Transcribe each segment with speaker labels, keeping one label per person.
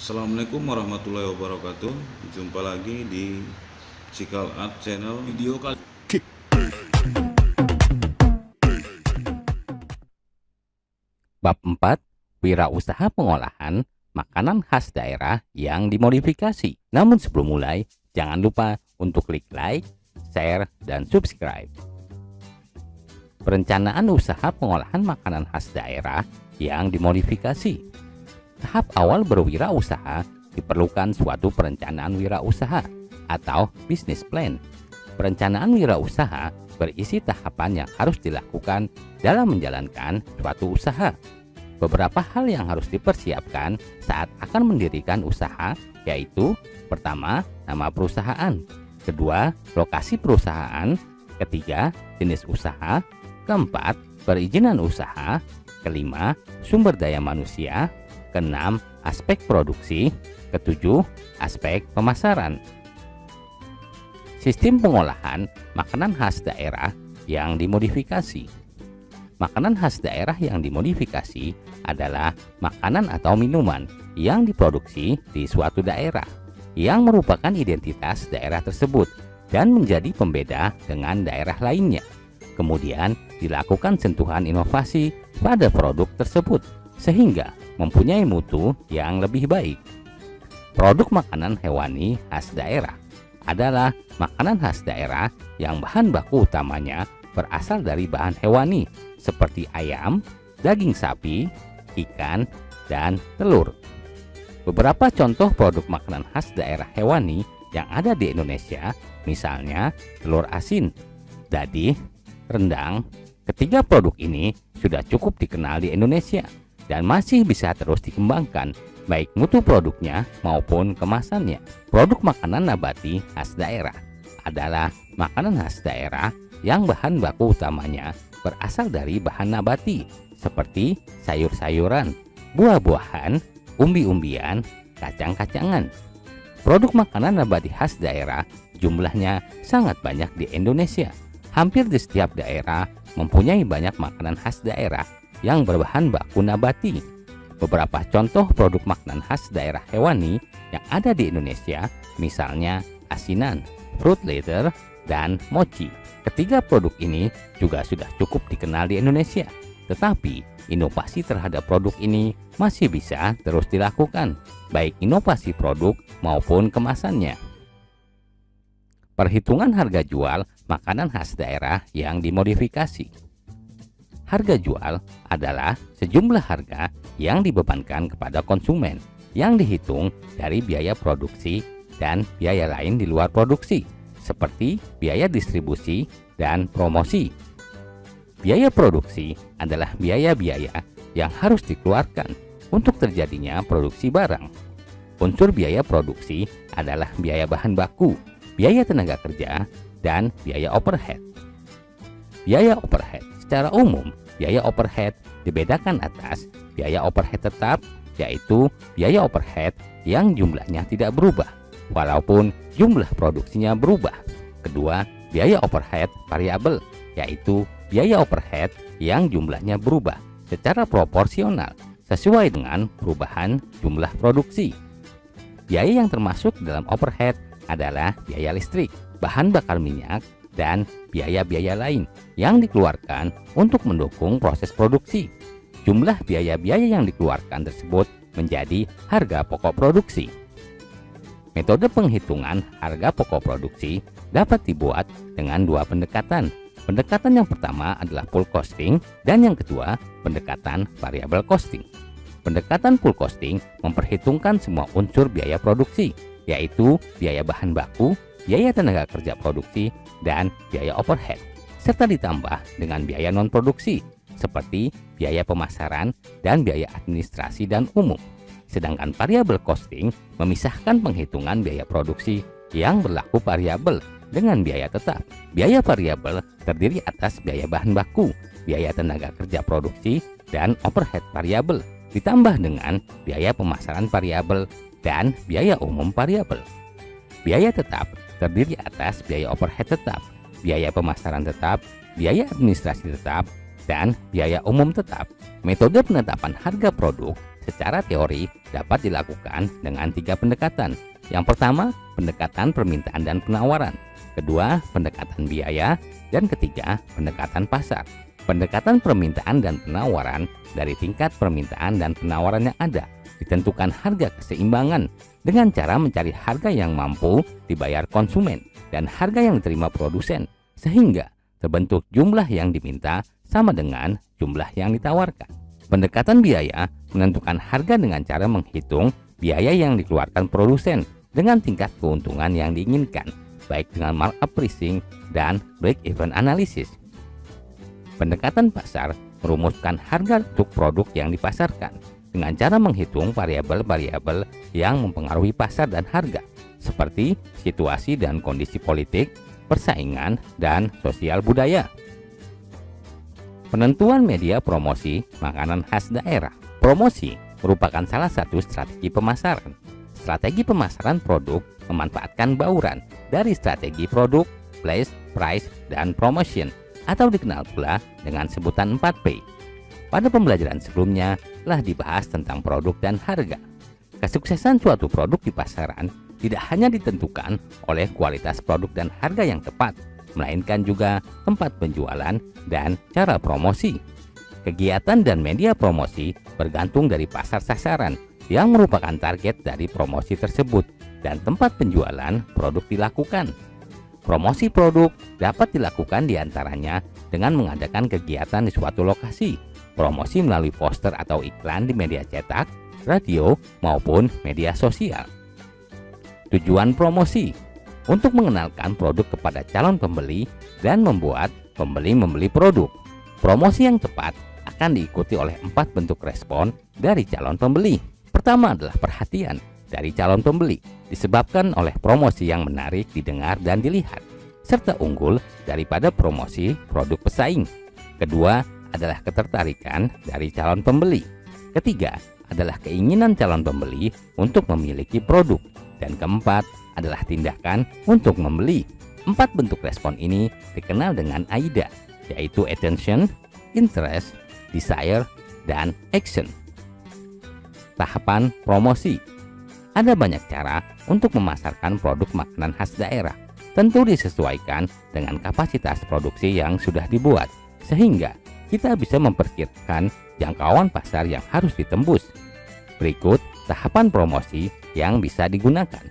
Speaker 1: Assalamualaikum warahmatullahi wabarakatuh. Jumpa lagi di Cikal Art Channel. Video kali
Speaker 2: Bab 4, Wirausaha pengolahan makanan khas daerah yang dimodifikasi. Namun sebelum mulai, jangan lupa untuk klik like, share, dan subscribe. Perencanaan usaha pengolahan makanan khas daerah yang dimodifikasi. Tahap awal berwirausaha diperlukan suatu perencanaan wirausaha atau business plan. Perencanaan wirausaha berisi tahapan yang harus dilakukan dalam menjalankan suatu usaha. Beberapa hal yang harus dipersiapkan saat akan mendirikan usaha yaitu: pertama, nama perusahaan; kedua, lokasi perusahaan; ketiga, jenis usaha; keempat, perizinan usaha; kelima, sumber daya manusia; keenam, aspek produksi; ketujuh, aspek pemasaran. Sistem pengolahan makanan khas daerah yang dimodifikasi. Makanan khas daerah yang dimodifikasi adalah makanan atau minuman yang diproduksi di suatu daerah yang merupakan identitas daerah tersebut dan menjadi pembeda dengan daerah lainnya. Kemudian dilakukan sentuhan inovasi pada produk tersebut sehingga mempunyai mutu yang lebih baik. Produk makanan hewani khas daerah adalah makanan khas daerah yang bahan baku utamanya berasal dari bahan hewani seperti ayam, daging sapi, ikan, dan telur. Beberapa contoh produk makanan khas daerah hewani yang ada di Indonesia, misalnya telur asin, dadih, rendang. Ketiga produk ini sudah cukup dikenal di Indonesia dan masih bisa terus dikembangkan, baik mutu produknya maupun kemasannya. Produk makanan nabati khas daerah adalah makanan khas daerah yang bahan baku utamanya berasal dari bahan nabati seperti sayur-sayuran, buah-buahan, umbi-umbian, kacang-kacangan. Produk makanan nabati khas daerah jumlahnya sangat banyak di Indonesia. Hampir di setiap daerah mempunyai banyak makanan khas daerah yang berbahan baku nabati. Beberapa contoh produk makanan khas daerah hewani yang ada di Indonesia, misalnya asinan, fruit leather, dan mochi. Ketiga produk ini juga sudah cukup dikenal di Indonesia, tetapi inovasi terhadap produk ini masih bisa terus dilakukan, baik inovasi produk maupun kemasannya. Perhitungan harga jual makanan khas daerah yang dimodifikasi. Harga jual adalah sejumlah harga yang dibebankan kepada konsumen yang dihitung dari biaya produksi dan biaya lain di luar produksi, seperti biaya distribusi dan promosi. Biaya produksi adalah biaya-biaya yang harus dikeluarkan untuk terjadinya produksi barang. Unsur biaya produksi adalah biaya bahan baku, biaya tenaga kerja, dan biaya overhead. Biaya overhead secara umum, biaya overhead dibedakan atas biaya overhead tetap, yaitu biaya overhead yang jumlahnya tidak berubah walaupun jumlah produksinya berubah. Kedua, biaya overhead variabel, yaitu biaya overhead yang jumlahnya berubah secara proporsional sesuai dengan perubahan jumlah produksi. Biaya yang termasuk dalam overhead adalah biaya listrik, bahan bakar minyak, dan biaya-biaya lain yang dikeluarkan untuk mendukung proses produksi. Jumlah biaya-biaya yang dikeluarkan tersebut menjadi harga pokok produksi. Metode penghitungan harga pokok produksi dapat dibuat dengan dua pendekatan. Pendekatan yang pertama adalah full costing dan yang kedua pendekatan variable costing. Pendekatan full costing memperhitungkan semua unsur biaya produksi, yaitu biaya bahan baku, biaya tenaga kerja produksi, dan biaya overhead, serta ditambah dengan biaya non-produksi seperti biaya pemasaran dan biaya administrasi dan umum. Sedangkan variable costing memisahkan penghitungan biaya produksi yang berlaku variabel dengan biaya tetap. Biaya variabel terdiri atas biaya bahan baku, biaya tenaga kerja produksi, dan overhead variabel, ditambah dengan biaya pemasaran variabel dan biaya umum variabel. Biaya tetap terdiri atas biaya overhead tetap, biaya pemasaran tetap, biaya administrasi tetap, dan biaya umum tetap. Metode penetapan harga produk secara teori dapat dilakukan dengan 3 pendekatan. Yang pertama, pendekatan permintaan dan penawaran. Kedua, pendekatan biaya. Dan ketiga, pendekatan pasar. Pendekatan permintaan dan penawaran dari tingkat permintaan dan penawaran yang ada. Ditentukan harga keseimbangan dengan cara mencari harga yang mampu dibayar konsumen dan harga yang diterima produsen, sehingga terbentuk jumlah yang diminta sama dengan jumlah yang ditawarkan. Pendekatan biaya menentukan harga dengan cara menghitung biaya yang dikeluarkan produsen dengan tingkat keuntungan yang diinginkan, baik dengan markup pricing dan break-even analysis. Pendekatan pasar merumuskan harga untuk produk yang dipasarkan dengan cara menghitung variabel-variabel yang mempengaruhi pasar dan harga, seperti situasi dan kondisi politik, persaingan, dan sosial budaya. Penentuan media promosi makanan khas daerah. Promosi merupakan salah satu strategi pemasaran. Strategi pemasaran produk memanfaatkan bauran dari strategi produk, place, price, dan promotion, atau dikenal pula dengan sebutan 4P. Pada pembelajaran sebelumnya telah dibahas tentang produk dan harga. Kesuksesan suatu produk di pasaran tidak hanya ditentukan oleh kualitas produk dan harga yang tepat, melainkan juga tempat penjualan dan cara promosi. Kegiatan dan media promosi bergantung dari pasar sasaran yang merupakan target dari promosi tersebut dan tempat penjualan produk dilakukan. Promosi produk dapat dilakukan diantaranya dengan mengadakan kegiatan di suatu lokasi, promosi melalui poster atau iklan di media cetak, radio, maupun media sosial. Tujuan promosi untuk mengenalkan produk kepada calon pembeli dan membuat pembeli membeli produk. Promosi yang tepat akan diikuti oleh 4 bentuk respon dari calon pembeli. Pertama adalah perhatian dari calon pembeli, disebabkan oleh promosi yang menarik didengar dan dilihat, serta unggul daripada promosi produk pesaing. Kedua adalah ketertarikan dari calon pembeli. Ketiga adalah keinginan calon pembeli untuk memiliki produk. Dan keempat adalah tindakan untuk membeli. 4 bentuk respon ini dikenal dengan AIDA, yaitu attention, interest, desire, dan action. Tahapan promosi. Ada banyak cara untuk memasarkan produk makanan khas daerah. Tentu disesuaikan dengan kapasitas produksi yang sudah dibuat, sehingga kita bisa memperkirakan jangkauan pasar yang harus ditembus. Berikut tahapan promosi yang bisa digunakan.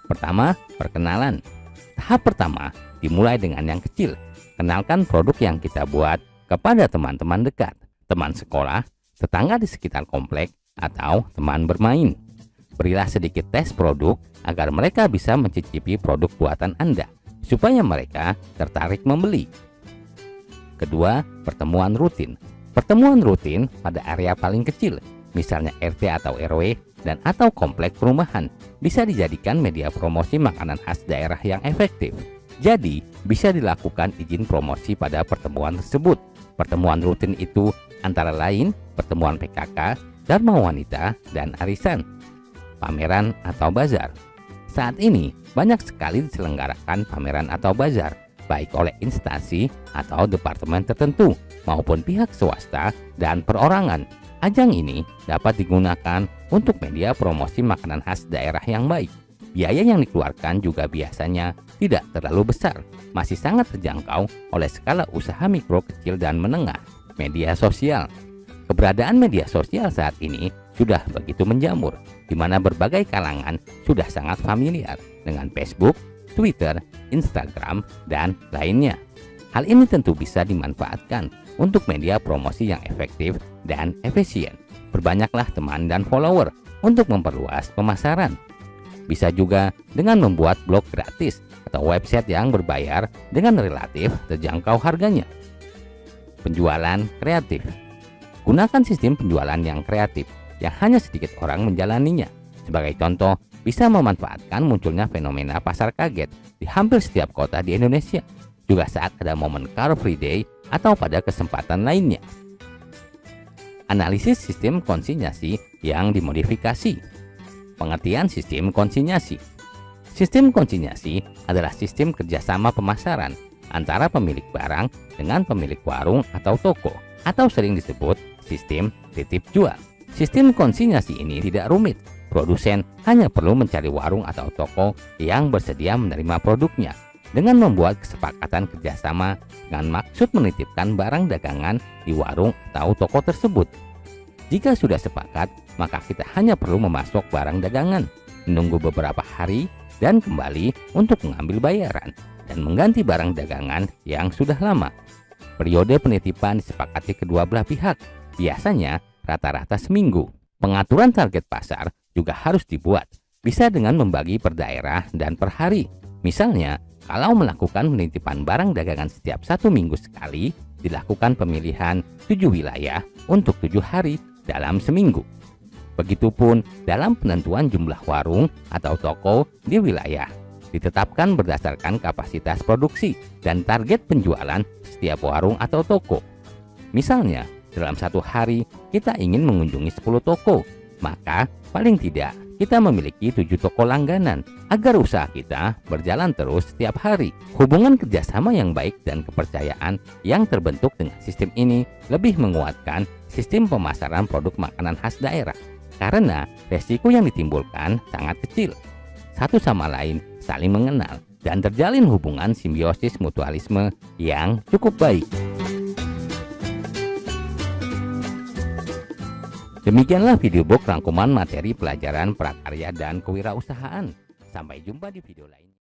Speaker 2: Pertama, perkenalan. Tahap pertama dimulai dengan yang kecil. Kenalkan produk yang kita buat kepada teman-teman dekat, teman sekolah, tetangga di sekitar komplek, atau teman bermain. Berilah sedikit tes produk agar mereka bisa mencicipi produk buatan Anda, supaya mereka tertarik membeli. Kedua, pertemuan rutin. Pertemuan rutin pada area paling kecil, misalnya RT atau RW dan atau komplek perumahan, bisa dijadikan media promosi makanan khas daerah yang efektif. Jadi, bisa dilakukan izin promosi pada pertemuan tersebut. Pertemuan rutin itu antara lain pertemuan PKK, Dharma Wanita, dan arisan, pameran atau bazar. Saat ini, banyak sekali diselenggarakan pameran atau bazar, baik oleh instansi atau departemen tertentu, maupun pihak swasta dan perorangan. Ajang ini dapat digunakan untuk media promosi makanan khas daerah yang baik. Biaya yang dikeluarkan juga biasanya tidak terlalu besar, masih sangat terjangkau oleh skala usaha mikro, kecil, dan menengah. Media sosial. Keberadaan media sosial saat ini sudah begitu menjamur, di mana berbagai kalangan sudah sangat familiar dengan Facebook, Twitter, Instagram, dan lainnya. Hal ini tentu bisa dimanfaatkan untuk media promosi yang efektif dan efisien. Perbanyaklah teman dan follower untuk memperluas pemasaran. Bisa juga dengan membuat blog gratis atau website yang berbayar dengan relatif terjangkau harganya. Penjualan kreatif. Gunakan sistem penjualan yang kreatif yang hanya sedikit orang menjalaninya. Sebagai contoh, bisa memanfaatkan munculnya fenomena pasar kaget di hampir setiap kota di Indonesia, juga saat ada momen Car Free Day atau pada kesempatan lainnya. Analisis sistem konsinyasi yang dimodifikasi. Pengertian sistem konsinyasi. Sistem konsinyasi adalah sistem kerjasama pemasaran antara pemilik barang dengan pemilik warung atau toko, atau sering disebut sistem titip jual. Sistem konsinyasi ini tidak rumit. Produsen hanya perlu mencari warung atau toko yang bersedia menerima produknya dengan membuat kesepakatan kerjasama dengan maksud menitipkan barang dagangan di warung atau toko tersebut. Jika sudah sepakat, maka kita hanya perlu memasok barang dagangan, menunggu beberapa hari, dan kembali untuk mengambil bayaran dan mengganti barang dagangan yang sudah lama. Periode penitipan disepakati kedua belah pihak, biasanya rata-rata seminggu. Pengaturan target pasar juga harus dibuat, bisa dengan membagi per daerah dan per hari. Misalnya, kalau melakukan penitipan barang dagangan setiap 1 minggu sekali, dilakukan pemilihan 7 wilayah untuk 7 hari dalam seminggu. Begitupun dalam penentuan jumlah warung atau toko di wilayah, ditetapkan berdasarkan kapasitas produksi dan target penjualan setiap warung atau toko. Misalnya, dalam 1 hari kita ingin mengunjungi 10 toko, maka paling tidak kita memiliki 7 toko langganan agar usaha kita berjalan terus setiap hari. Hubungan kerjasama yang baik dan kepercayaan yang terbentuk dengan sistem ini lebih menguatkan sistem pemasaran produk makanan khas daerah karena resiko yang ditimbulkan sangat kecil. Satu sama lain saling mengenal dan terjalin hubungan simbiosis mutualisme yang cukup baik. Demikianlah videobook rangkuman materi pelajaran prakarya dan kewirausahaan. Sampai jumpa di video lain.